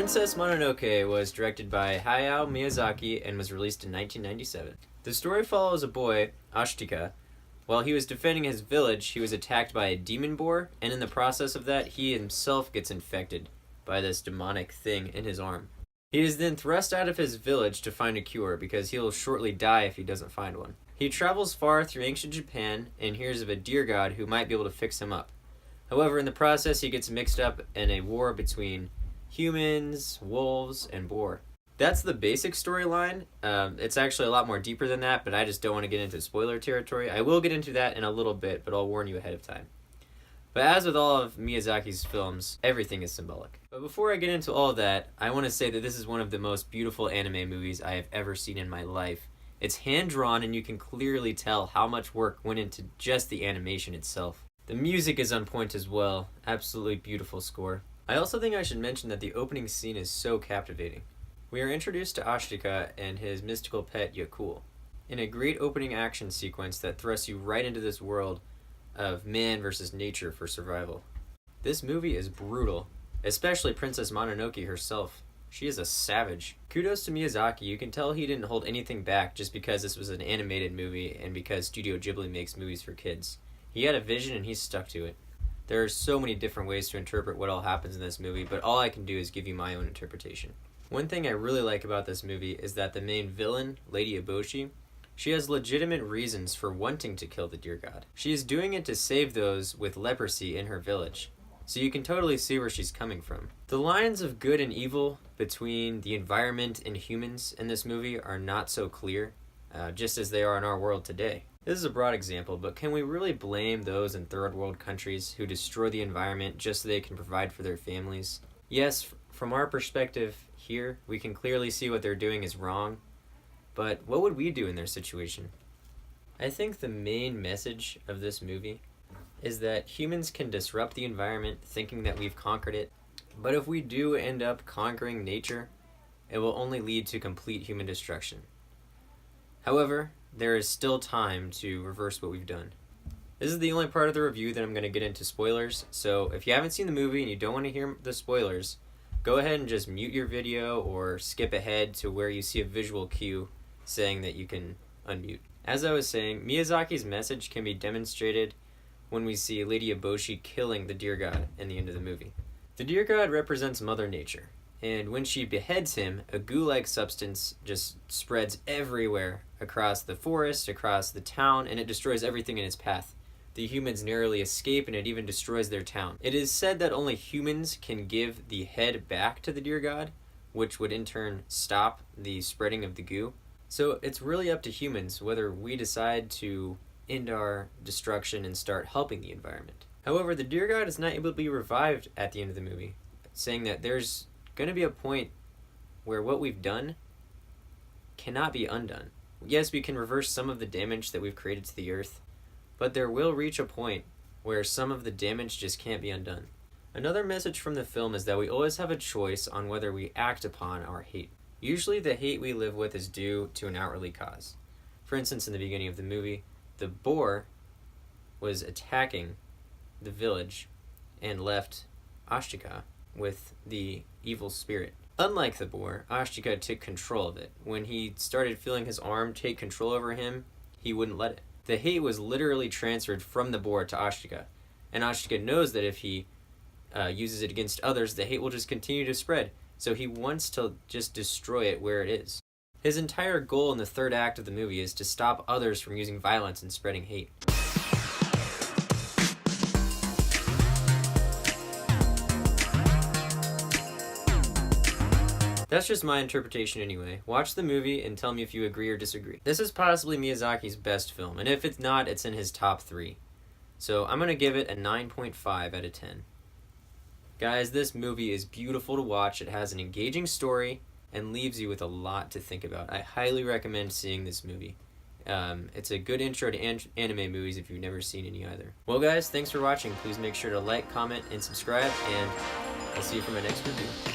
Princess Mononoke was directed by Hayao Miyazaki and was released in 1997. The story follows a boy, Ashtika. While he was defending his village, he was attacked by a demon boar, and in the process of that, he himself gets infected by this demonic thing in his arm. He is then thrust out of his village to find a cure, because he will shortly die if he doesn't find one. He travels far through ancient Japan and hears of a deer god who might be able to fix him up. However, in the process, he gets mixed up in a war between humans, wolves, and boar. That's the basic storyline. It's actually a lot more deeper than that, but I just don't want to get into spoiler territory. I will get into that in a little bit, but I'll warn you ahead of time. But as with all of Miyazaki's films, everything is symbolic. But before I get into all of that, I want to say that this is one of the most beautiful anime movies I have ever seen in my life. It's hand-drawn, and you can clearly tell how much work went into just the animation itself. The music is on point as well. Absolutely beautiful score. I also think I should mention that the opening scene is so captivating. We are introduced to Ashtika and his mystical pet Yakul in a great opening action sequence that thrusts you right into this world of man versus nature for survival. This movie is brutal, especially Princess Mononoke herself. She is a savage. Kudos to Miyazaki. You can tell he didn't hold anything back just because this was an animated movie and because Studio Ghibli makes movies for kids. He had a vision and he stuck to it. There are so many different ways to interpret what all happens in this movie, but all I can do is give you my own interpretation. One thing I really like about this movie is that the main villain, Lady Eboshi, she has legitimate reasons for wanting to kill the deer god. She is doing it to save those with leprosy in her village, so you can totally see where she's coming from. The lines of good and evil between the environment and humans in this movie are not so clear, just as they are in our world today. This is a broad example, but can we really blame those in third world countries who destroy the environment just so they can provide for their families? Yes, from our perspective here, we can clearly see what they're doing is wrong, but what would we do in their situation? I think the main message of this movie is that humans can disrupt the environment thinking that we've conquered it, but if we do end up conquering nature, it will only lead to complete human destruction. However, there is still time to reverse what we've done. This is the only part of the review that I'm going to get into spoilers, so if you haven't seen the movie and you don't want to hear the spoilers, go ahead and just mute your video or skip ahead to where you see a visual cue saying that you can unmute. As I was saying, Miyazaki's message can be demonstrated when we see Lady Eboshi killing the deer god in the end of the movie. The deer god represents Mother Nature, and when she beheads him, a goo-like substance just spreads everywhere across the forest, across the town, and it destroys everything in its path. The humans narrowly escape, and it even destroys their town. It is said that only humans can give the head back to the deer god, which would in turn stop the spreading of the goo. So it's really up to humans whether we decide to end our destruction and start helping the environment. However, the deer god is not able to be revived at the end of the movie, saying that there's going to be a point where what we've done cannot be undone. Yes, we can reverse some of the damage that we've created to the earth, but there will reach a point where some of the damage just can't be undone. Another message from the film is that we always have a choice on whether we act upon our hate. Usually the hate we live with is due to an outwardly cause. For instance, in the beginning of the movie, the boar was attacking the village and left Ashtika with the evil spirit. Unlike the boar, Ashtika took control of it. When he started feeling his arm take control over him, he wouldn't let it. The hate was literally transferred from the boar to Ashtika, and Ashtika knows that if he uses it against others, the hate will just continue to spread, so he wants to just destroy it where it is. His entire goal in the third act of the movie is to stop others from using violence and spreading hate. That's just my interpretation anyway. Watch the movie and tell me if you agree or disagree. This is possibly Miyazaki's best film, and if it's not, it's in his top 3. So I'm going to give it a 9.5 out of 10. Guys, this movie is beautiful to watch. It has an engaging story and leaves you with a lot to think about. I highly recommend seeing this movie. It's a good intro to anime movies if you've never seen any either. Well guys, thanks for watching. Please make sure to like, comment, and subscribe, and I'll see you for my next review.